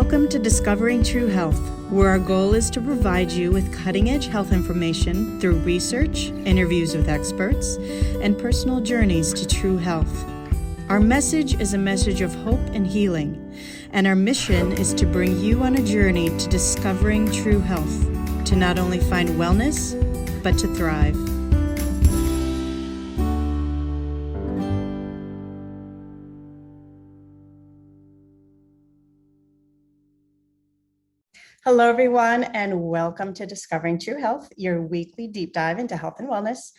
Welcome to Discovering True Health, where our goal is to provide you with cutting-edge health information through research, interviews with experts, and personal journeys to true health. Our message is a message of hope and healing, and our mission is to bring you on a journey to discovering true health, to not only find wellness, but to thrive. Hello, everyone, and welcome to Discovering True Health, your weekly deep dive into health and wellness.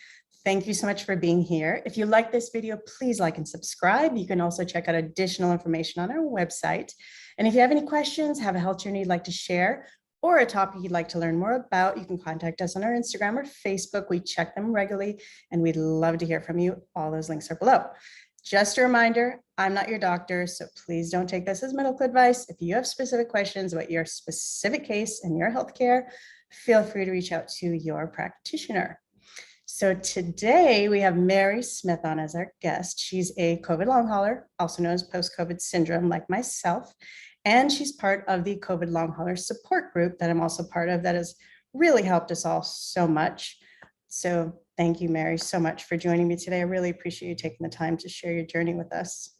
Thank you so much for being here. If you like this video, please like and subscribe. You can also check out additional information on our website. And if you have any questions, have a health journey you'd like to share, or a topic you'd like to learn more about, you can contact us on our Instagram or Facebook. We check them regularly, and we'd love to hear from you. All those links are below. Just a reminder, I'm not your doctor, so please don't take this as medical advice. If you have specific questions about your specific case and your healthcare, feel free to reach out to your practitioner. So today we have Mary Smith on as our guest. She's a COVID long hauler, also known as post-COVID syndrome, like myself, and she's part of the COVID long hauler support group that I'm also part of that has really helped us all so much. So thank you, Mary, so much for joining me today. I really appreciate you taking the time to share your journey with us.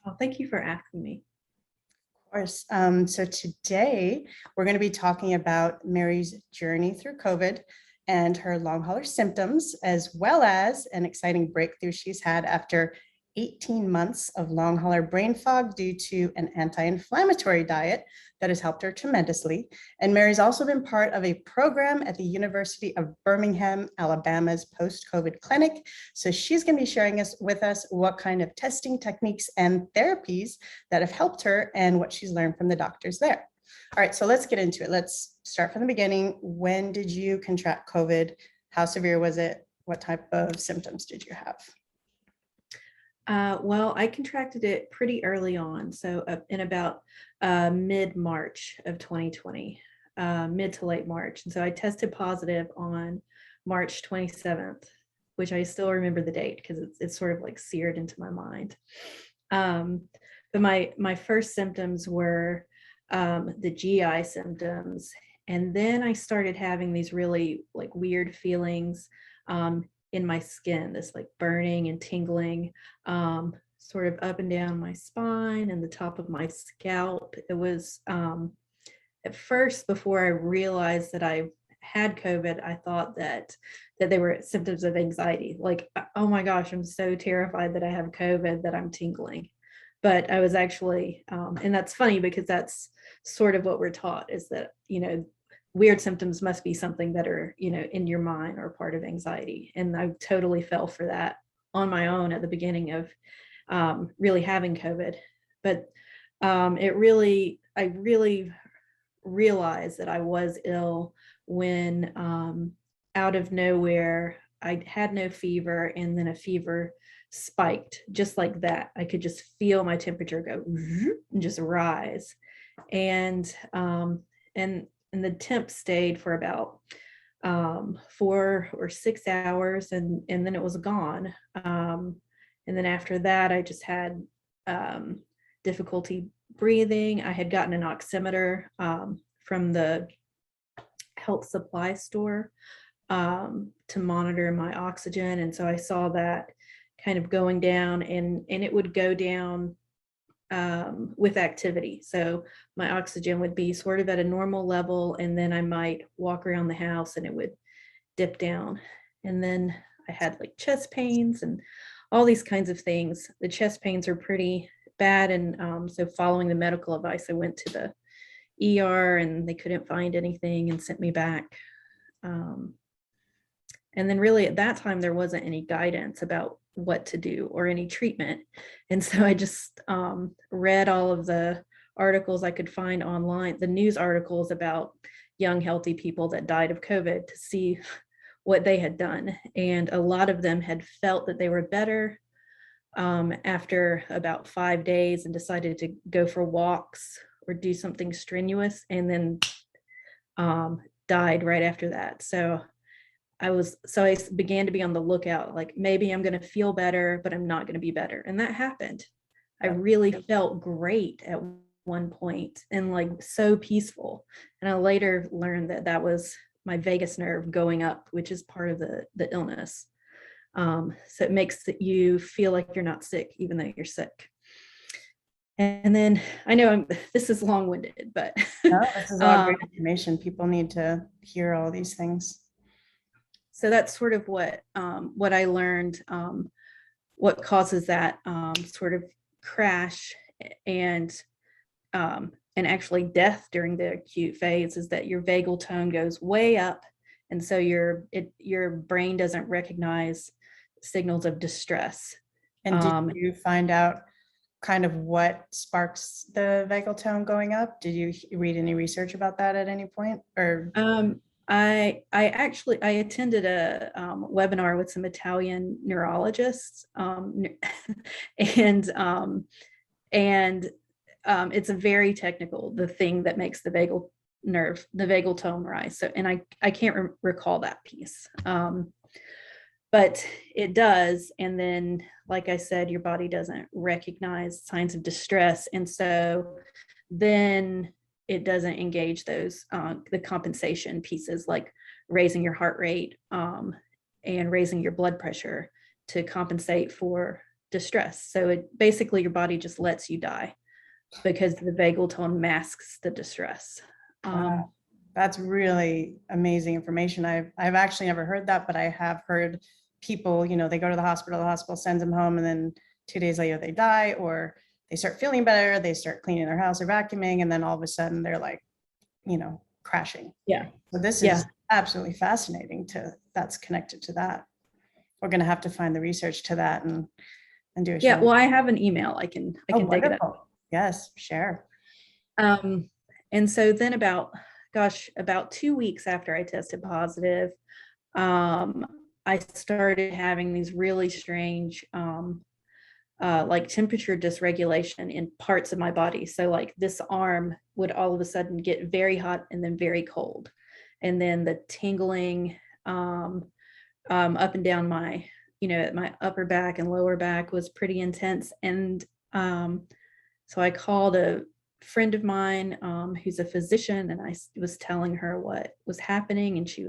Oh, thank you for asking me. Of course. So today we're going to be talking about Mary's journey through COVID and her long hauler symptoms, as well as an exciting breakthrough she's had after 18 months of long hauler brain fog due to an anti-inflammatory diet that has helped her tremendously. And Mary's also been part of a program at the University of Birmingham, Alabama's post-COVID clinic. So she's going to be sharing with us what kind of testing techniques and therapies that have helped her and what she's learned from the doctors there. All right, so let's get into it. Let's start from the beginning. When did you contract COVID? How severe was it? What type of symptoms did you have? Well, I contracted it pretty early on, so in about mid-March of 2020, mid to late March. And so I tested positive on March 27th, which I still remember the date because it's sort of like seared into my mind. But my first symptoms were the GI symptoms, and then I started having these really like weird feelings in my skin, this like burning and tingling, sort of up and down my spine and the top of my scalp. It was at first, before I realized that I had COVID, I thought that they were symptoms of anxiety. Like, oh my gosh, I'm so terrified that I have COVID that I'm tingling. But I was actually, and that's funny because that's sort of what we're taught, is that, weird symptoms must be something that are, in your mind or part of anxiety. And I totally fell for that on my own at the beginning of really having COVID. But I really realized that I was ill when out of nowhere, I had no fever, and then a fever spiked just like that. I could just feel my temperature go and just rise. And the temp stayed for about 4 or 6 hours, and then it was gone. And then after that, I just had difficulty breathing. I had gotten an oximeter from the health supply store to monitor my oxygen. And so I saw that kind of going down, and it would go down with activity. So my oxygen would be sort of at a normal level, and then I might walk around the house and it would dip down. And then I had like chest pains and all these kinds of things. The chest pains are pretty bad, and so following the medical advice, I went to the ER, and they couldn't find anything and sent me back. And then really at that time, there wasn't any guidance about what to do or any treatment. And so I just read all of the articles I could find online, the news articles about young, healthy people that died of COVID, to see what they had done. And a lot of them had felt that they were better after about 5 days and decided to go for walks or do something strenuous, and then died right after that. So I began to be on the lookout, like maybe I'm going to feel better, but I'm not going to be better. And that happened. I really felt great at one point and like so peaceful. And I later learned that that was my vagus nerve going up, which is part of the illness. So it makes you feel like you're not sick, even though you're sick. And then I know this is long-winded, but No, this is all great information. People need to hear all these things. So that's sort of what I learned, what causes that sort of crash and actually death during the acute phase is that your vagal tone goes way up, and so your brain doesn't recognize signals of distress. And did you find out kind of what sparks the vagal tone going up? Did you read any research about that at any point? Or I attended a webinar with some Italian neurologists, and it's a very technical, the thing that makes the vagal nerve, the vagal tone rise. So, and I can't recall that piece, but it does. And then, like I said, your body doesn't recognize signs of distress, and so then it doesn't engage those the compensation pieces, like raising your heart rate and raising your blood pressure to compensate for distress. So it basically, your body just lets you die because the vagal tone masks the distress. Wow. That's really amazing information. I've actually never heard that, but I have heard people, they go to the hospital sends them home, and then 2 days later they die, or they start feeling better, they start cleaning their house or vacuuming, and then all of a sudden they're like, crashing. Yeah. So this is absolutely fascinating that's connected to that. We're going to have to find the research to that and do a show. Yeah, well, I have an email. I can dig it up. Yes, share. And so then about 2 weeks after I tested positive, I started having these really strange like temperature dysregulation in parts of my body. So like this arm would all of a sudden get very hot and then very cold. And then the tingling up and down my, my upper back and lower back was pretty intense. And so I called a friend of mine who's a physician, and I was telling her what was happening, and she,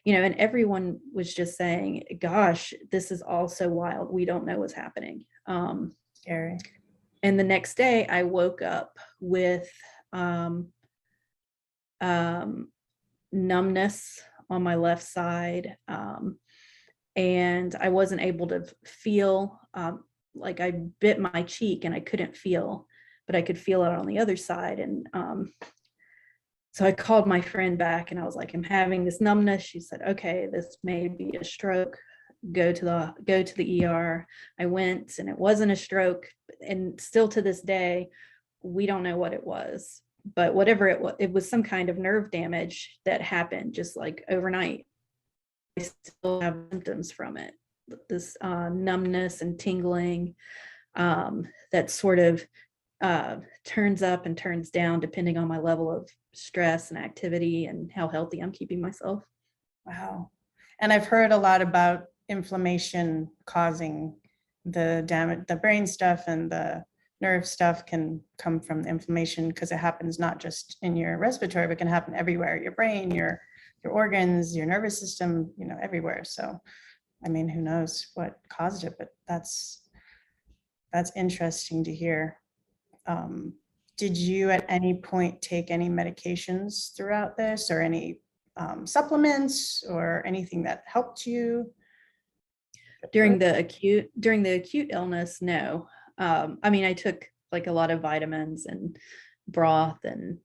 and everyone was just saying, gosh, this is all so wild. We don't know what's happening. Scary. And the next day I woke up with numbness on my left side. And I wasn't able to feel, like I bit my cheek and I couldn't feel, but I could feel it on the other side. And so I called my friend back and I was like, I'm having this numbness. She said, okay, this may be a stroke. Go to the ER. I went, and it wasn't a stroke. And still to this day, we don't know what it was. But whatever it was some kind of nerve damage that happened just like overnight. I still have symptoms from it. This numbness and tingling that sort of turns up and turns down depending on my level of stress and activity and how healthy I'm keeping myself. Wow. And I've heard a lot about inflammation causing the damage. The brain stuff and the nerve stuff can come from the inflammation, because it happens not just in your respiratory, but can happen everywhere, your brain, your organs, your nervous system, everywhere. So I mean, who knows what caused it, but that's interesting to hear. Did you at any point take any medications throughout this, or any supplements or anything that helped you? During the acute illness, no. I mean, I took like a lot of vitamins and broth and,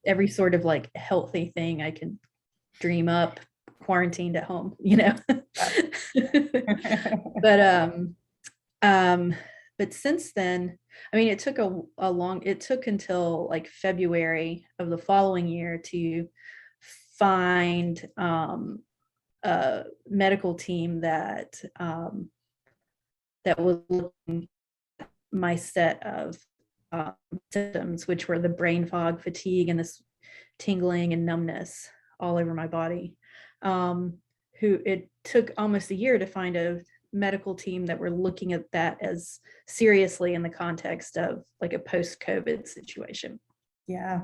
every sort of like healthy thing I could dream up, quarantined at home, but since then, I mean, it took it took until like February of the following year to find a medical team that was looking at my set of symptoms, which were the brain fog, fatigue, and this tingling and numbness all over my body. Who it took almost a year to find a medical team that were looking at that as seriously in the context of like a post-COVID situation. Yeah.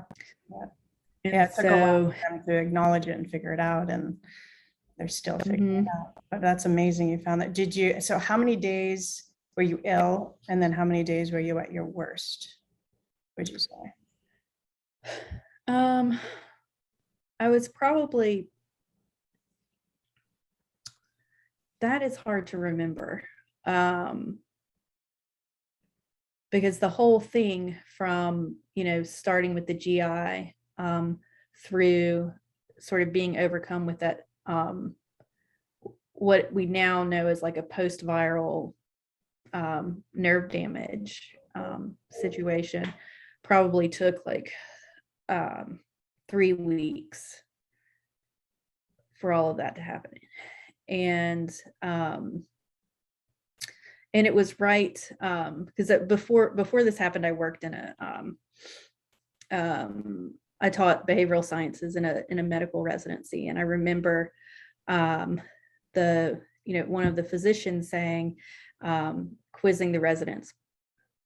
And Yeah, it took a while so, for them to acknowledge it and figure it out, and they're still figuring it out. But that's amazing you found that. So how many days were you ill? And then how many days were you at your worst, would you say? I was probably, that is hard to remember. Because the whole thing from, starting with the GI through sort of being overcome with that, what we now know is like a post-viral nerve damage situation, probably took like 3 weeks for all of that to happen. And it was right, because before this happened, I worked in I taught behavioral sciences in a medical residency, and I remember one of the physicians saying, quizzing the residents,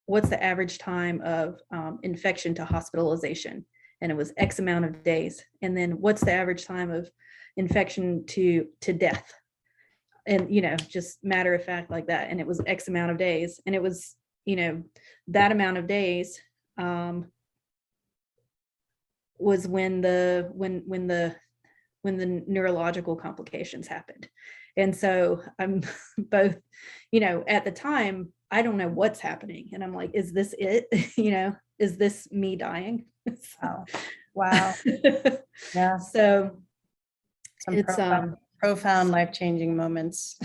what's the average time of infection to hospitalization? And it was X amount of days. And then what's the average time of infection to death? And, just matter of fact like that. And it was X amount of days. And it was, that amount of days was when the neurological complications happened. And so I'm both, at the time, I don't know what's happening. And I'm like, is this it? Is this me dying? Wow. Yeah. So Some it's profound life-changing moments.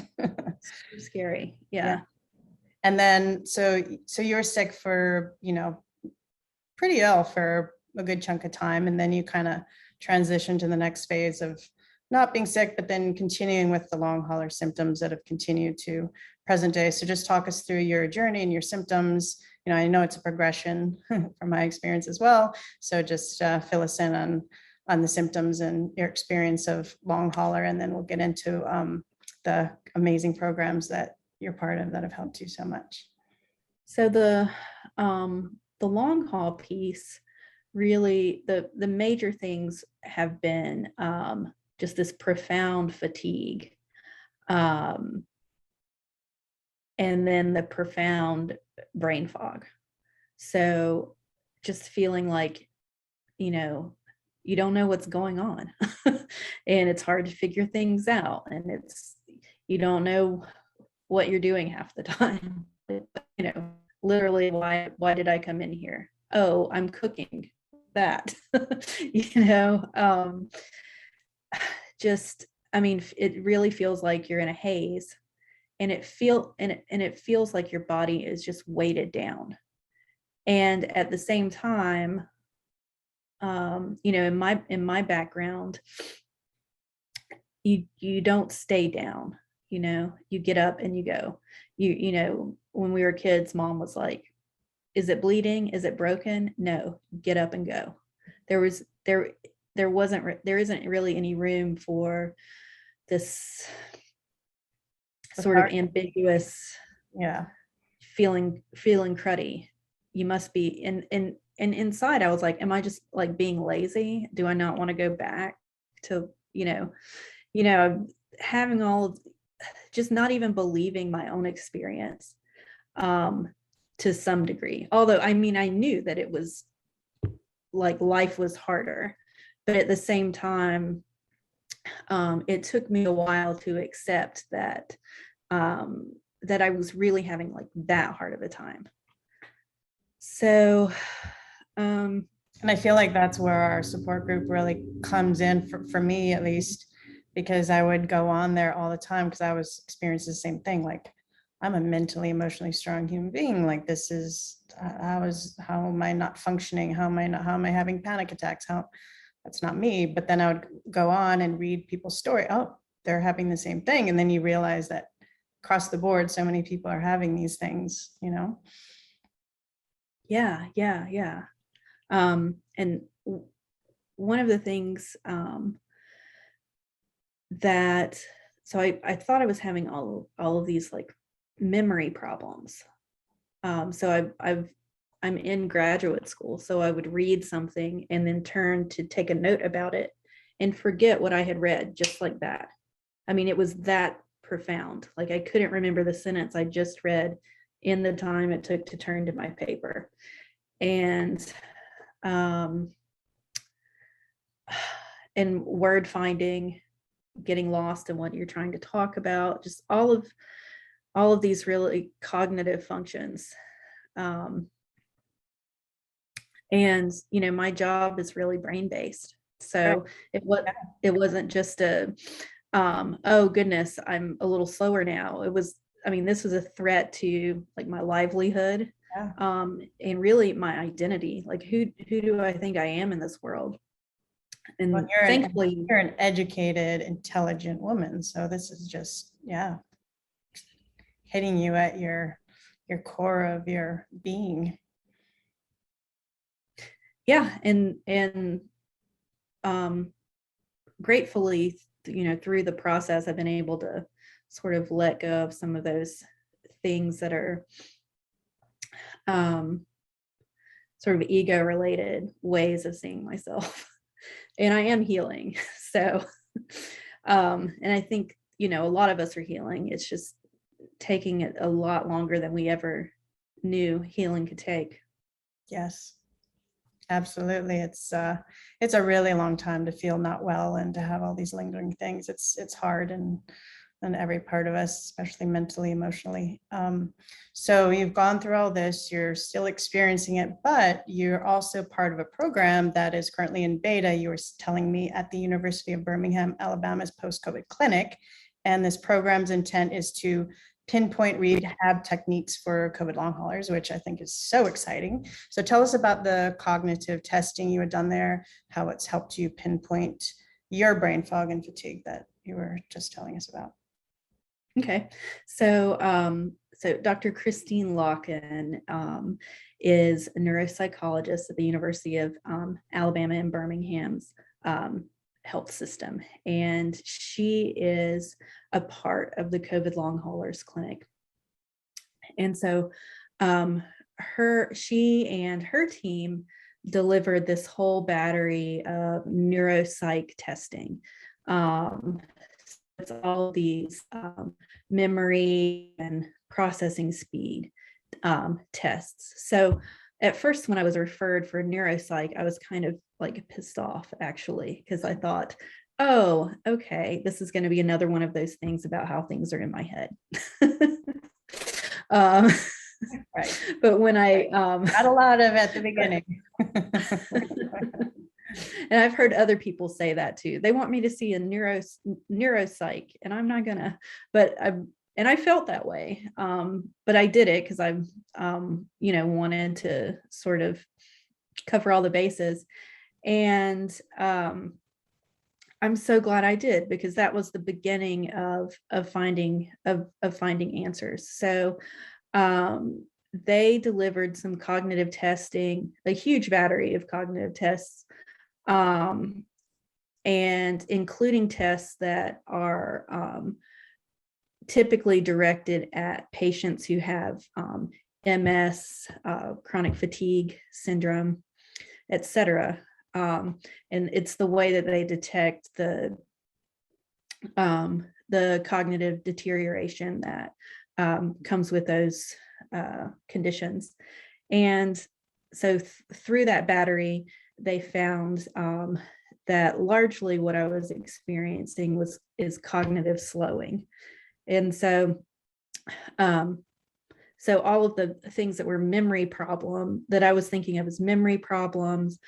Scary. Yeah. And then, so you were sick for, pretty ill for a good chunk of time. And then you kind of transitioned to the next phase of not being sick, but then continuing with the long hauler symptoms that have continued to present day. So just talk us through your journey and your symptoms. I know it's a progression from my experience as well. So just fill us in on the symptoms and your experience of long hauler, and then we'll get into the amazing programs that you're part of that have helped you so much. So the long haul piece, really, the major things have been just this profound fatigue, and then the profound brain fog. So just feeling like, you don't know what's going on and it's hard to figure things out, and you don't know what you're doing half the time. Literally, why did I come in here? Oh, I'm cooking that. It really feels like you're in a haze, and it feels like your body is just weighted down. And at the same time, in my background, you don't stay down. You get up and you go. When we were kids, mom was like, is it bleeding? Is it broken? No, get up and go. There isn't really any room for this sort of ambiguous, feeling cruddy. You must be, and inside I was like, am I just like being lazy? Do I not want to go back to, having all of, just not even believing my own experience to some degree. Although, I knew that it was like life was harder, but at the same time, it took me a while to accept that I was really having like that hard of a time. So, and I feel like that's where our support group really comes in for me, at least, because I would go on there all the time because I was experiencing the same thing. Like, I'm a mentally, emotionally strong human being. Like, this is how am I not functioning? How am I having panic attacks? That's not me. But then I would go on and read people's story. Oh, they're having the same thing. And then you realize that across the board, so many people are having these things, Yeah. And one of the things that so I thought I was having all of these like memory problems. So I'm in graduate school, so I would read something and then turn to take a note about it and forget what I had read just like that. I mean, it was that profound. Like I couldn't remember the sentence I just read in the time it took to turn to my paper. And and word finding, getting lost in what you're trying to talk about, just all of these really cognitive functions. And my job is really brain based, so it wasn't just a oh goodness, I'm a little slower now. It was, I mean, this was a threat to like my livelihood, and really my identity. Like who do I think I am in this world? And Well, thankfully you're an educated, intelligent woman, so this is just hitting you at your core of your being. Yeah, and gratefully, through the process, I've been able to sort of let go of some of those things that are sort of ego related ways of seeing myself. And I am healing. So and I think a lot of us are healing. It's just taking it a lot longer than we ever knew healing could take. Yes, absolutely. It's a really long time to feel not well and to have all these lingering things. It's hard and every part of us, especially mentally, emotionally. So you've gone through all this, you're still experiencing it, but you're also part of a program that is currently in beta. You were telling me at the University of Birmingham, Alabama's post-COVID clinic. And this program's intent is to pinpoint rehab techniques for COVID long haulers, which I think is so exciting. So tell us about the cognitive testing you had done there, how it's helped you pinpoint your brain fog and fatigue that you were just telling us about. Okay, so Dr. Christine Locken is a neuropsychologist at the University of Alabama-Birmingham's health system, and she is a part of the COVID long haulers clinic. And so she and her team delivered this whole battery of neuropsych testing. It's all these memory and processing speed tests. So at first, when I was referred for neuropsych, I was kind of like pissed off, actually, because I thought, oh, okay, this is going to be another one of those things about how things are in my head. Right. But when I got a lot of at the beginning. And I've heard other people say that too. They want me to see a neuropsych, and I'm not gonna, but I felt that way. But I did it because I wanted to sort of cover all the bases. And I'm so glad I did, because that was the beginning of finding answers. So they delivered some cognitive testing, a huge battery of cognitive tests, and including tests that are typically directed at patients who have MS, chronic fatigue syndrome, etc. And it's the way that they detect the cognitive deterioration that comes with those conditions. And so through that battery, they found that largely what I was experiencing is cognitive slowing. And so all of the things that were memory problem that I was thinking of as memory problems,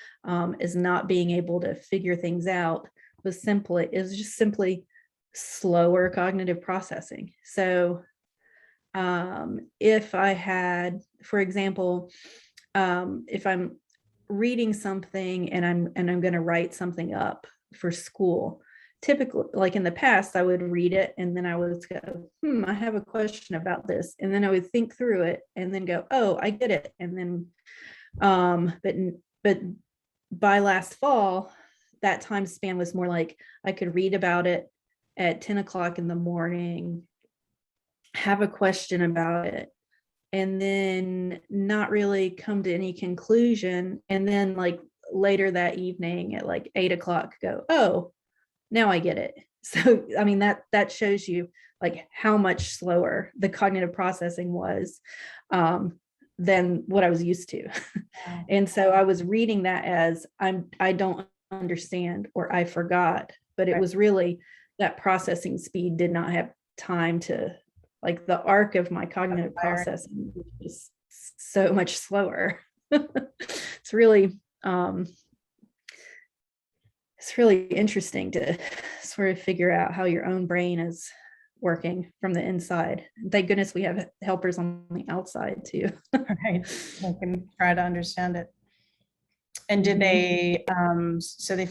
is not being able to figure things out, was just simply slower cognitive processing. So if I had, for example, if I'm reading something and I'm going to write something up for school, typically, like in the past, I would read it and then I would go, I have a question about this. And then I would think through it and then go, oh, I get it. And then, but by last fall, that time span was more like I could read about it, at 10 o'clock in the morning, have a question about it, and then not really come to any conclusion. And then like later that evening at like 8 o'clock go, oh, now I get it. So, I mean, that shows you like how much slower the cognitive processing was than what I was used to. Wow. And so I was reading that as I don't understand or I forgot, but it Right. was really that processing speed did not have time to, like, the arc of my cognitive Fire. processing was so much slower. It's really it's really interesting to sort of figure out how your own brain is working from the inside. Thank goodness we have helpers on the outside too. Right. I can try to understand it. And did they, so they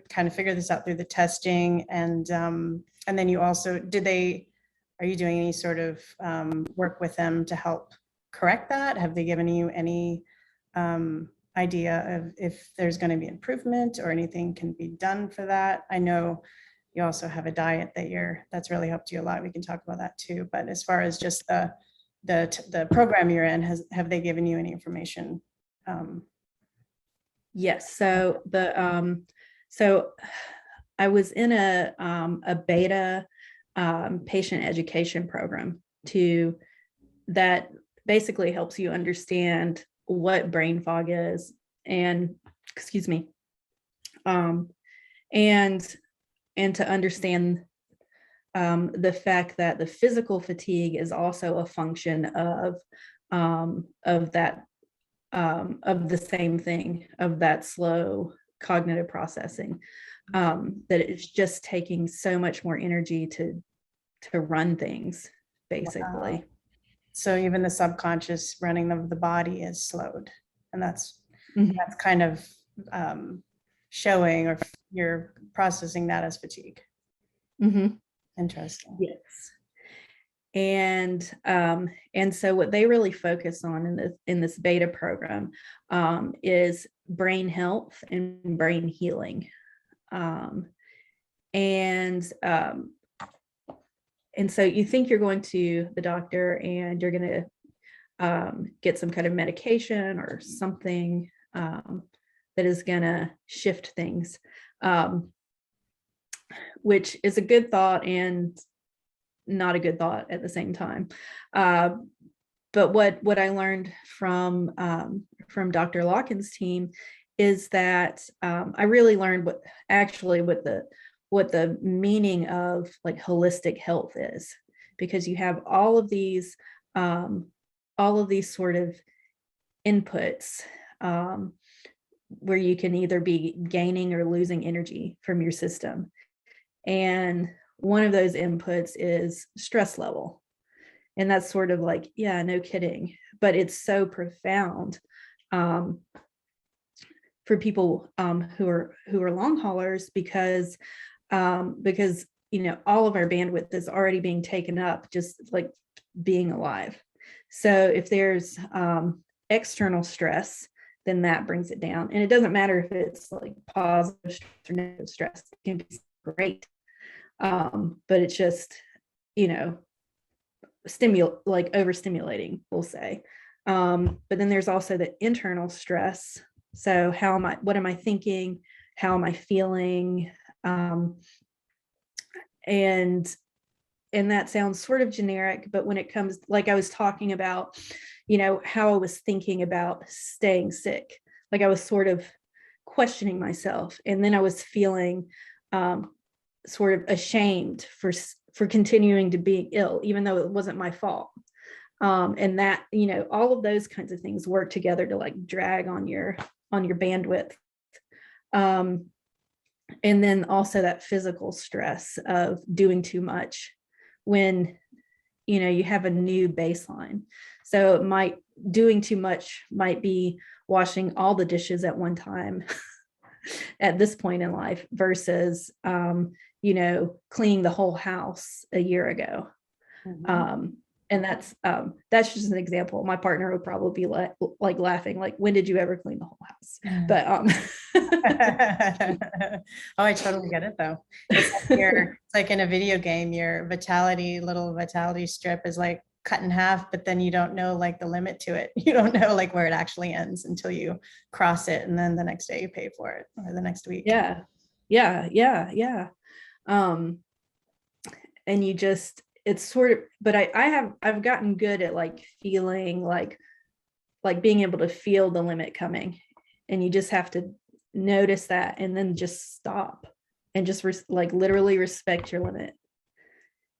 kind of figured this out through the testing, and then you also, are you doing any sort of work with them to help correct that? Have they given you any idea of if there's going to be improvement or anything can be done for that? I know you also have a diet that's really helped you a lot. We can talk about that too. But as far as just the program you're in, have they given you any information? Yes. So so I was in a beta patient education program that basically helps you understand what brain fog is, and excuse me, and to understand the fact that the physical fatigue is also a function of that of the same thing, of that slow cognitive processing, that it's just taking so much more energy to run things, basically. Wow. So even the subconscious running of the body is slowed, and that's kind of showing, or you're processing that as fatigue. Interesting. Yes. And so what they really focus on in this beta program is brain health and brain healing. And so you think you're going to the doctor and you're going to get some kind of medication or something that is going to shift things, which is a good thought and not a good thought at the same time. But what I learned from Dr. Locken's team is that I really learned what the meaning of like holistic health is, because you have all of these sort of inputs where you can either be gaining or losing energy from your system. And one of those inputs is stress level. And that's sort of like, yeah, no kidding, but it's so profound for people who are long haulers, because you know, all of our bandwidth is already being taken up just like being alive. So if there's external stress, then that brings it down. And it doesn't matter if it's like positive stress or negative stress, it can be great. But it's just, you know, overstimulating, we'll say. But then there's also the internal stress. So what am I thinking? How am I feeling? And that sounds sort of generic, but when it comes, like I was talking about, you know, how I was thinking about staying sick, like I was sort of questioning myself, and then I was feeling sort of ashamed for continuing to be ill, even though it wasn't my fault. And that, you know, all of those kinds of things work together to like drag on your bandwidth. And then also that physical stress of doing too much when, you know, you have a new baseline. So doing too much might be washing all the dishes at one time at this point in life versus, you know, cleaning the whole house a year ago. And that's just an example. My partner would probably be like laughing, like, when did you ever clean the whole house? But Oh, I totally get it though. It's like in a video game, your little vitality strip is like cut in half, but then you don't know like the limit to it. You don't know like where it actually ends until you cross it. And then the next day you pay for it, or the next week. yeah, yeah, yeah, yeah. And you just, it's sort of, but I've gotten good at like feeling like being able to feel the limit coming, and you just have to notice that and then just stop and just like literally respect your limit,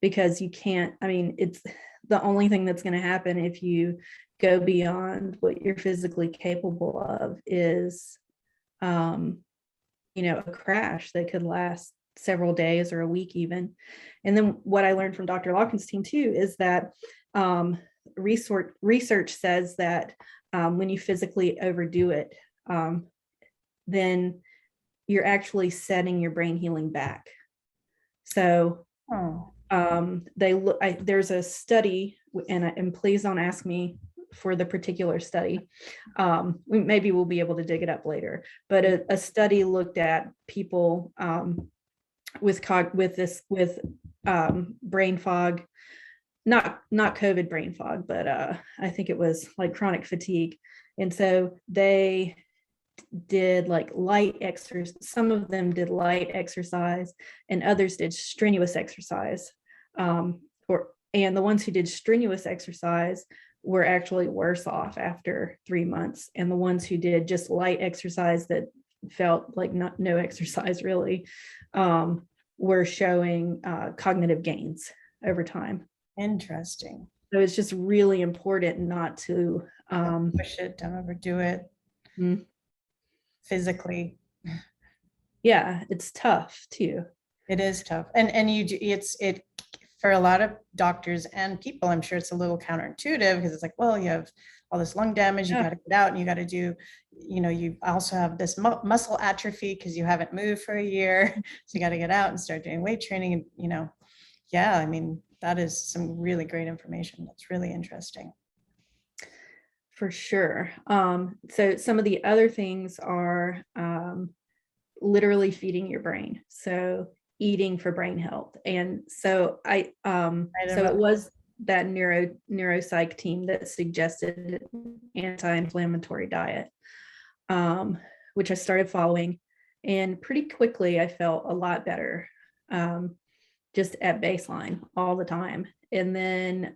because you can't, I mean, it's the only thing that's going to happen if you go beyond what you're physically capable of is a crash that could last several days or a week even. And then what I learned from Dr. Lawkins' team too is that research says that when you physically overdo it, then you're actually setting your brain healing back. So there's a study, and please don't ask me for the particular study. Maybe we'll be able to dig it up later, but a study looked at people with brain fog, not COVID brain fog, but I think it was like chronic fatigue. And so they did like light exercise. Some of them did light exercise and others did strenuous exercise. And the ones who did strenuous exercise were actually worse off after 3 months. And the ones who did just light exercise that felt like no exercise really, were showing cognitive gains over time. Interesting. So it's just really important not to push it, don't overdo it. Mm-hmm. Physically. Yeah, it's tough too. It is tough. And it for a lot of doctors and people, I'm sure it's a little counterintuitive, because it's like, well, you have all this lung damage, you got to get out, and you got to do, you also have this muscle atrophy because you haven't moved for a year. So you got to get out and start doing weight training. And, yeah, I mean, that is some really great information. That's really interesting. For sure. So some of the other things are literally feeding your brain. So eating for brain health. And so it was that neuro psych team that suggested anti-inflammatory diet, which I started following, and pretty quickly I felt a lot better, just at baseline all the time. And then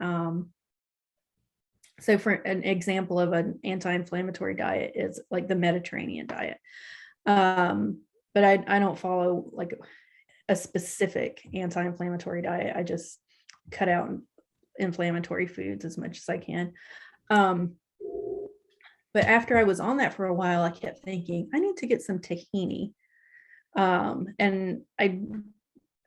so for an example of an anti-inflammatory diet is like the Mediterranean diet. But I don't follow like a specific anti-inflammatory diet. I just cut out inflammatory foods as much as I can. But after I was on that for a while, I kept thinking, I need to get some tahini. And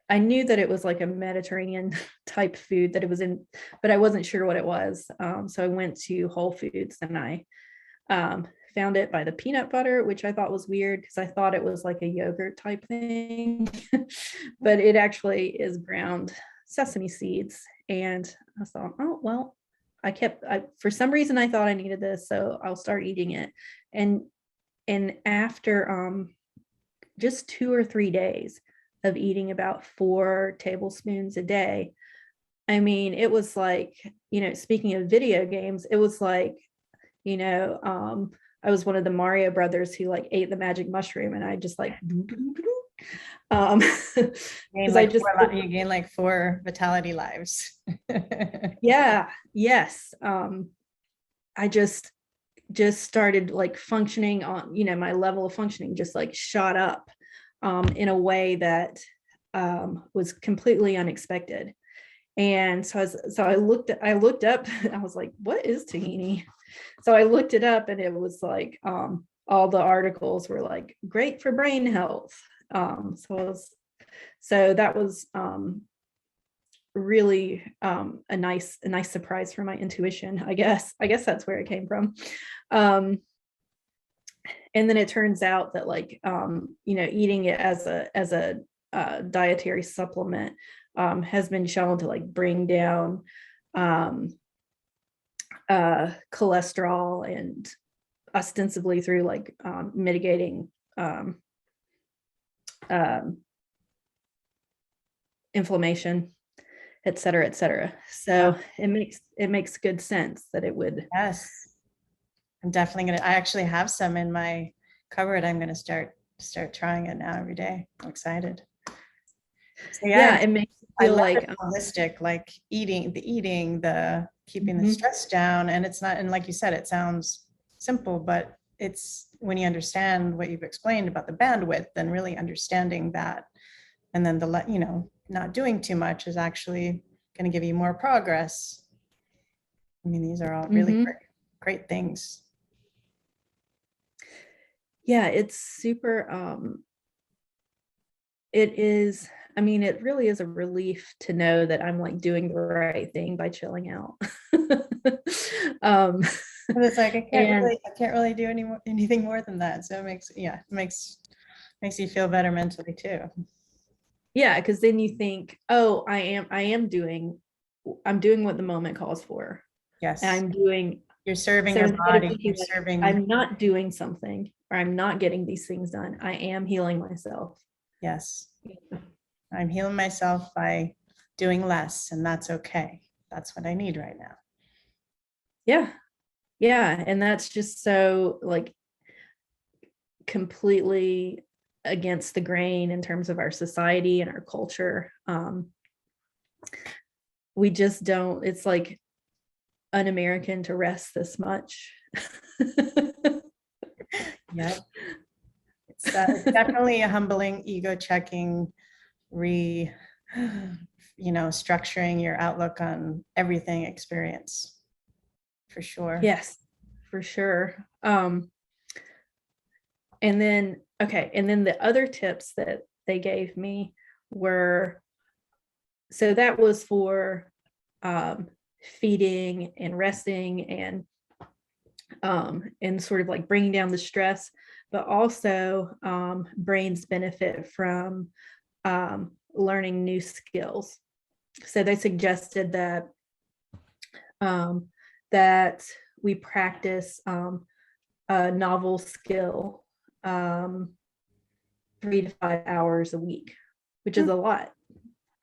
I knew that it was like a Mediterranean type food that it was in, but I wasn't sure what it was. So I went to Whole Foods and I found it by the peanut butter, which I thought was weird because I thought it was like a yogurt type thing, but it actually is ground sesame seeds. And I thought, oh, well, for some reason I thought I needed this, so I'll start eating it. And after just 2 or 3 days of eating about 4 tablespoons a day, I mean, it was like, speaking of video games, it was like, I was one of the Mario brothers who like ate the magic mushroom, and I just like, you gain like 4 vitality lives. Yeah. Yes. I just started like functioning on, my level of functioning just like shot up in a way that was completely unexpected. And so I looked up, I was like, what is tahini? So I looked it up, and it was like all the articles were like great for brain health. So that was really a nice surprise for my intuition, I guess that's where it came from. And then it turns out that like eating it as a dietary supplement has been shown to like bring down cholesterol, and ostensibly through like mitigating inflammation, et cetera, et cetera. So it makes good sense that it would. Yes. I'm definitely gonna, I actually have some in my cupboard. I'm gonna start trying it now every day. I'm excited. So Yeah, it makes you I feel love like it holistic, like eating, the keeping the Mhm. stress down. And it's not, and like you said, it sounds simple, but it's when you understand what you've explained about the bandwidth and really understanding that, and then not doing too much is actually going to give you more progress. I mean, these are all really Mhm. great things. Yeah, it's super it is, I mean, it really is a relief to know that I'm like doing the right thing by chilling out. um And it's like and I can't really do anything more than that. So it makes you feel better mentally too. yeah, because then you think, oh, I'm doing what the moment calls for. And Yes. I'm doing, You're serving so your instead of body, you're thinking like serving, I'm not doing something or I'm not getting these things done, I am healing myself. yes. I'm healing myself by doing less, and that's okay. That's what I need right now. Yeah. Yeah. And that's just so like completely against the grain in terms of our society and our culture. We just don't, it's like un-American to rest this much. Yeah. It's definitely a humbling, ego checking, structuring your outlook on everything experience, for sure. Yes, for sure. And then, okay, and then the other tips that they gave me were, so that was for feeding and resting and sort of like bringing down the stress, but also brains benefit from learning new skills. So they suggested um, that we practice a novel skill 3 to 5 hours a week, which is a lot.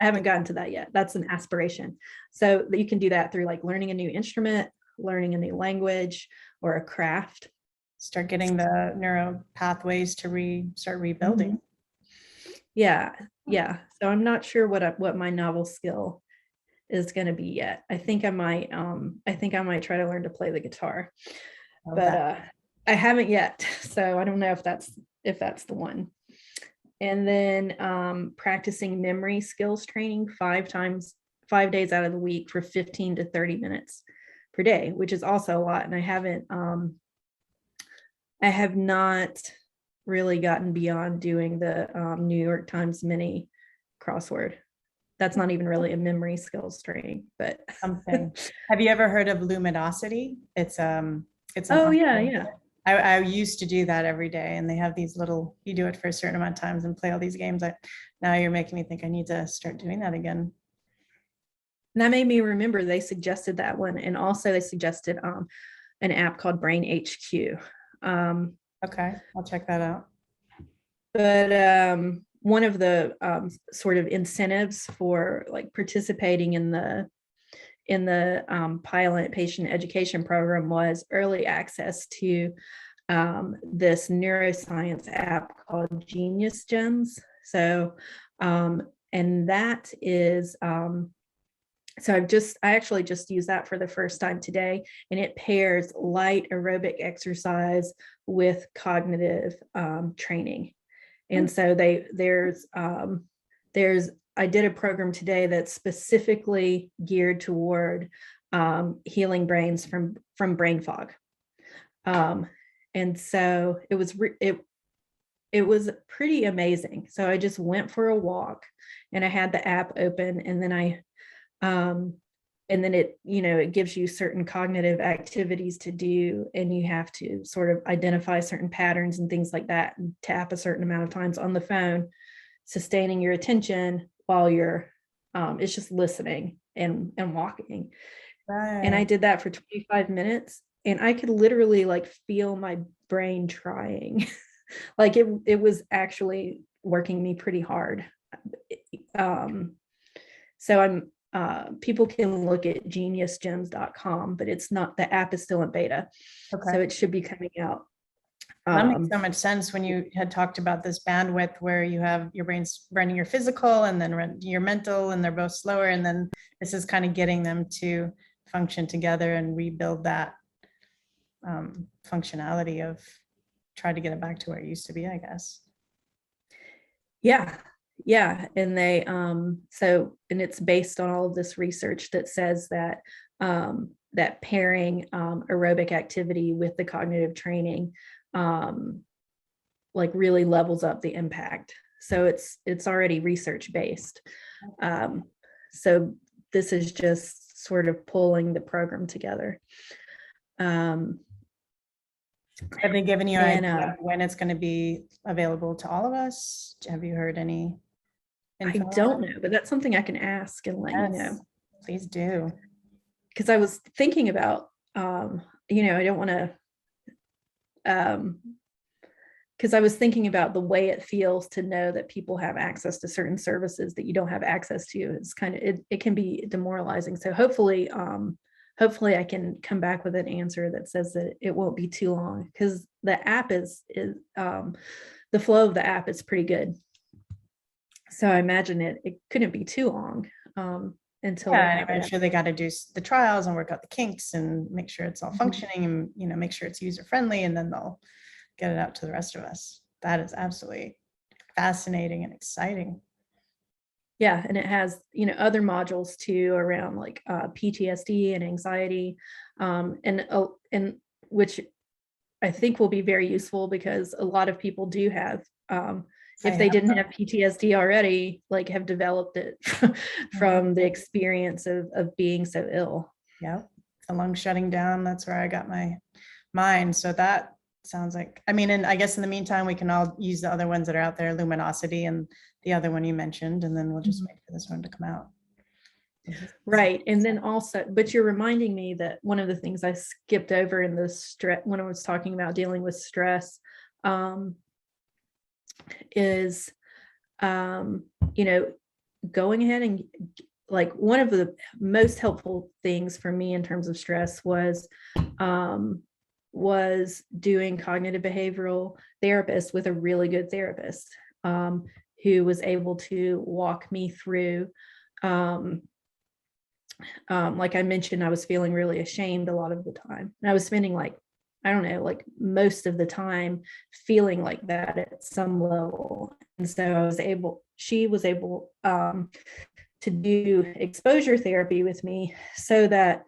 I haven't gotten to that yet. That's an aspiration. So that you can do that through like learning a new instrument, learning a new language, or a craft. Start getting the neuro pathways to start rebuilding. Yeah, yeah. So I'm not sure what my novel skill is going to be yet. I think I might try to learn to play the guitar, but I haven't yet. So I don't know if that's the one. And then practicing memory skills training 5 days out of the week for 15 to 30 minutes per day, which is also a lot. And I have not really gotten beyond doing the New York Times mini crossword. That's not even really a memory skills training, but something. Have you ever heard of luminosity? It's an oh yeah. I used to do that every day, and they have these little, you do it for a certain amount of times and play all these games. Now you're making me think I need to start doing that again. And that made me remember they suggested that one, and also they suggested an app called Brain HQ. Okay, I'll check that out. But one of the sort of incentives for like participating in the pilot patient education program was early access to this neuroscience app called Genius Gems. So, and that is, so I actually just used that for the first time today, and it pairs light aerobic exercise with cognitive training. And so I did a program today that's specifically geared toward healing brains from brain fog. And so it was pretty amazing. So I just went for a walk, and I had the app open, and then it gives you certain cognitive activities to do, and you have to sort of identify certain patterns and things like that, and tap a certain amount of times on the phone, sustaining your attention while you're it's just listening. and walking. Right. And I did that for 25 minutes and I could literally like feel my brain trying. Like it was actually working me pretty hard. So people can look at geniusgems.com, but it's not, the app is still in beta. Okay. So it should be coming out. That makes so much sense when you had talked about this bandwidth where you have your brain's running your physical and then your mental, and they're both slower. And then this is kind of getting them to function together and rebuild that functionality of try to get it back to where it used to be, I guess. Yeah. Yeah. And they, and it's based on all of this research that says that, that pairing aerobic activity with the cognitive training, like really levels up the impact. So it's already research based. So this is just sort of pulling the program together. Have they given you an idea when it's going to be available to all of us? Have you heard any info? I don't know, but that's something I can ask and let you know. Please do. Because I was thinking about, I don't want to, because I was thinking about the way it feels to know that people have access to certain services that you don't have access to. It's kind of, it can be demoralizing. So hopefully I can come back with an answer that says that it won't be too long, because the app is the flow of the app is pretty good. So I imagine it couldn't be too long until I'm sure they got to do the trials and work out the kinks and make sure it's all functioning and make sure it's user friendly, and then they'll get it out to the rest of us. That is absolutely fascinating and exciting. Yeah, and it has other modules too around like PTSD and anxiety, and which I think will be very useful, because a lot of people do have, if they didn't have PTSD already, like have developed it from the experience of being so ill. Yeah, the lungs shutting down. That's where I got my mind. So that sounds like, and I guess in the meantime, we can all use the other ones that are out there, Luminosity and the other one you mentioned, and then we'll just wait for this one to come out. Right. And then also, but you're reminding me that one of the things I skipped over in the stress, when I was talking about dealing with stress, is, going ahead and like one of the most helpful things for me in terms of stress was doing cognitive behavioral therapist with a really good therapist, who was able to walk me through, like I mentioned, I was feeling really ashamed a lot of the time. And I was spending most of the time feeling like that at some level. And so she was able to do exposure therapy with me, so that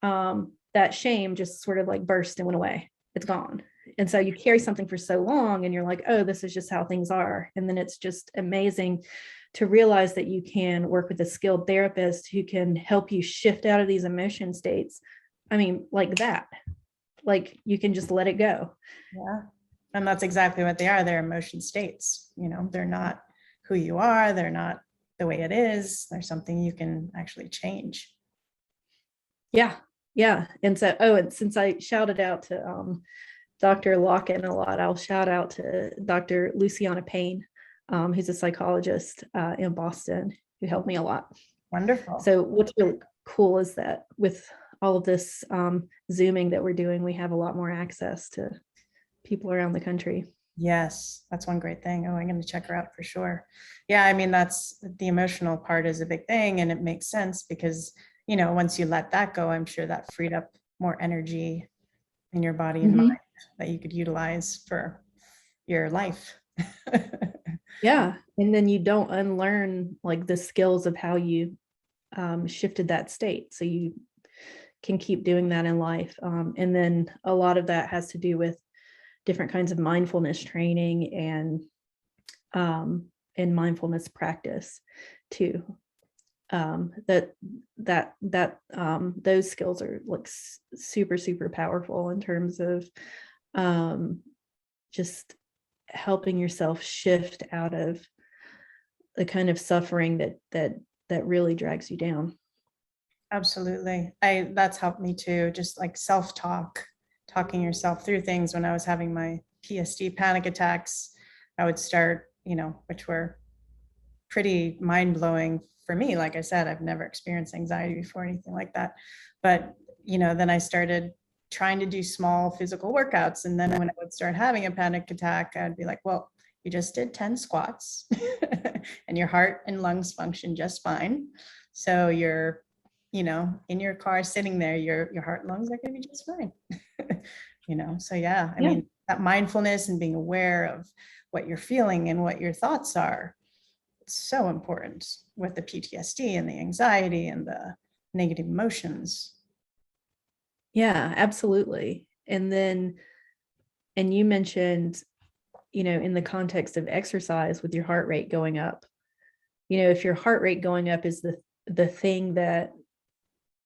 that shame just sort of like burst and went away. It's gone. And so you carry something for so long and you're like, oh, this is just how things are. And then it's just amazing to realize that you can work with a skilled therapist who can help you shift out of these emotion states. Like that, like you can just let it go. Yeah. And that's exactly what they are. They're emotion states. They're not who you are. They're not the way it is. There's something you can actually change. Yeah. Yeah. And so, and since I shouted out to Dr. Locken a lot, I'll shout out to Dr. Luciana Payne, who's a psychologist in Boston, who helped me a lot. Wonderful. So what's really cool is that with all of this Zooming that we're doing, we have a lot more access to people around the country. Yes, that's one great thing. Oh, I'm going to check her out for sure. Yeah, that's the emotional part is a big thing, and it makes sense because, once you let that go, I'm sure that freed up more energy in your body and mind that you could utilize for your life. Yeah. And then you don't unlearn like the skills of how you shifted that state. So you can keep doing that in life. And then a lot of that has to do with different kinds of mindfulness training and mindfulness practice too. Those skills are like super, super powerful in terms of just helping yourself shift out of the kind of suffering that really drags you down. Absolutely. That's helped me too. Just like self-talk, talking yourself through things. When I was having my PSD panic attacks, I would start, which were pretty mind-blowing for me. Like I said, I've never experienced anxiety before, anything like that. But, then I started trying to do small physical workouts. And then when I would start having a panic attack, I'd be like, well, you just did 10 squats and your heart and lungs function just fine. So you're, in your car sitting there, your heart and lungs are going to be just fine. So yeah, I mean, that mindfulness and being aware of what you're feeling and what your thoughts are, it's so important with the PTSD and the anxiety and the negative emotions. Yeah, absolutely. And you mentioned, in the context of exercise with your heart rate going up, if your heart rate going up is the thing that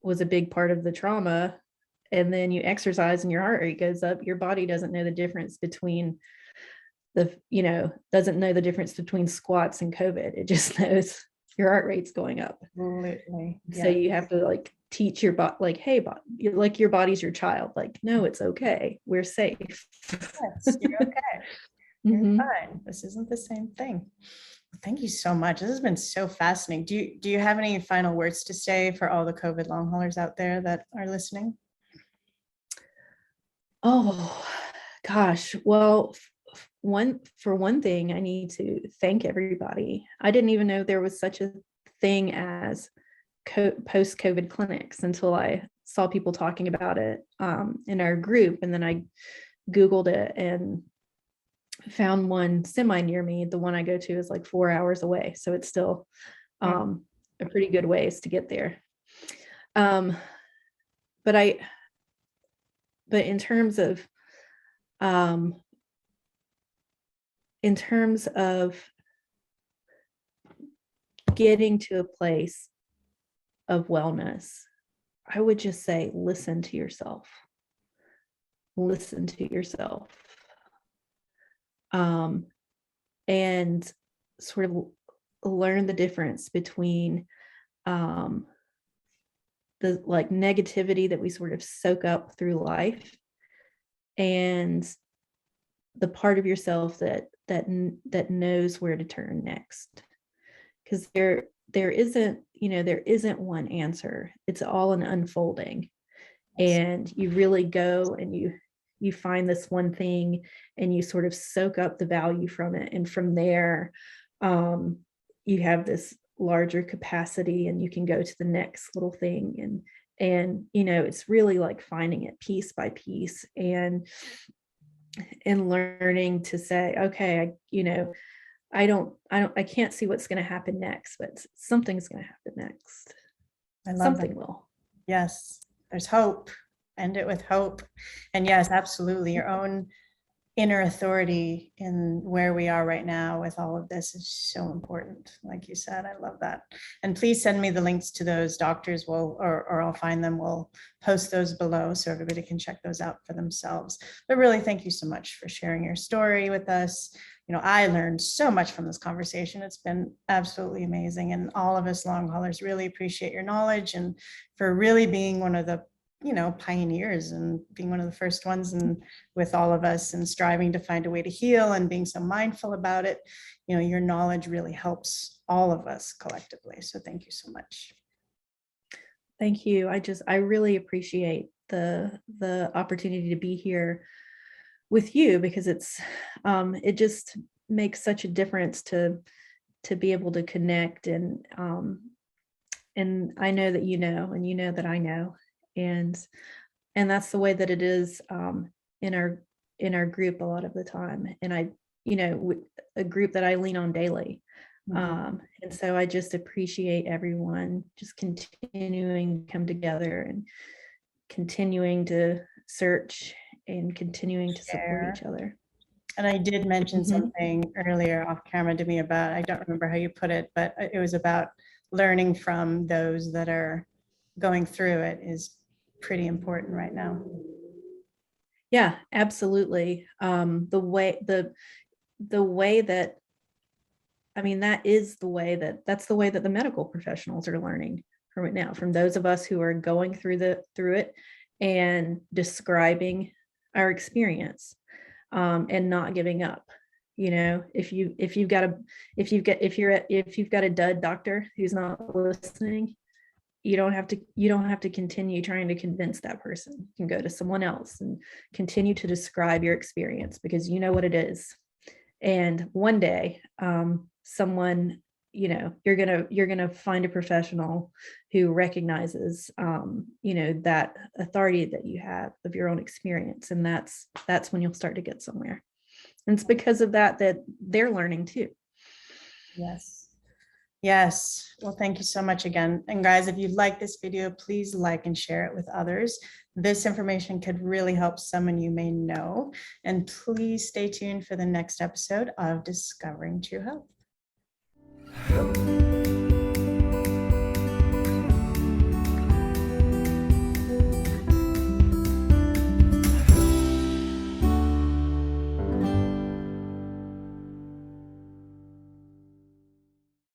was a big part of the trauma, and then you exercise and your heart rate goes up, your body doesn't know the difference between doesn't know the difference between squats and COVID. It just knows your heart rate's going up. Absolutely. So you have to teach your body, hey, your body's your child. No, it's okay. We're safe. Yes, you're okay. You're fine. This isn't the same thing. Thank you so much. This has been so fascinating. Do you have any final words to say for all the COVID long haulers out there that are listening? Oh, gosh. Well, for one thing, I need to thank everybody. I didn't even know there was such a thing as post-COVID clinics until I saw people talking about it in our group. And then I Googled it and found one semi near me. The one I go to is 4 hours away. So it's still a pretty good ways to get there. But in terms of getting to a place of wellness, I would just say, listen to yourself. Listen to yourself. And sort of learn the difference between the negativity that we sort of soak up through life and the part of yourself that knows where to turn next. Because there isn't one answer. It's all an unfolding. And you really go and you find this one thing and you sort of soak up the value from it. And from there, you have this larger capacity and you can go to the next little thing. And it's really finding it piece by piece and learning to say, okay, I can't see what's going to happen next, but something's going to happen next. Something will. Yes. There's hope. End it with hope. And yes, absolutely. Your own inner authority in where we are right now with all of this is so important. Like you said, I love that. And please send me the links to those doctors. Or I'll find them. We'll post those below so everybody can check those out for themselves. But really, thank you so much for sharing your story with us. I learned so much from this conversation. It's been absolutely amazing. And all of us long haulers really appreciate your knowledge and for really being one of the pioneers and being one of the first ones and with all of us and striving to find a way to heal and being so mindful about it. Your knowledge really helps all of us collectively. So thank you so much. Thank you. I really appreciate the opportunity to be here with you because it just makes such a difference to be able to connect and I know that and you know that I know. And that's the way that it is in our group a lot of the time. And a group that I lean on daily. And so I just appreciate everyone just continuing to come together and continuing to search and continuing to support each other. And I did mention something earlier off camera to me about, I don't remember how you put it, but it was about learning from those that are going through it is pretty important right now. Yeah, absolutely. The way that, that's the way that the medical professionals are learning from it now, from those of us who are going through it and describing our experience, and not giving up. If you've got a dud doctor who's not listening, you don't have to continue trying to convince that person. You can go to someone else and continue to describe your experience, because you know what it is. And one day, someone, you're gonna find a professional who recognizes, that authority that you have of your own experience, and that's when you'll start to get somewhere. And it's because of that they're learning too. Yes. Yes. Well, thank you so much again. And guys, if you like this video, please like and share it with others. This information could really help someone you may know. And please stay tuned for the next episode of Discovering True Health.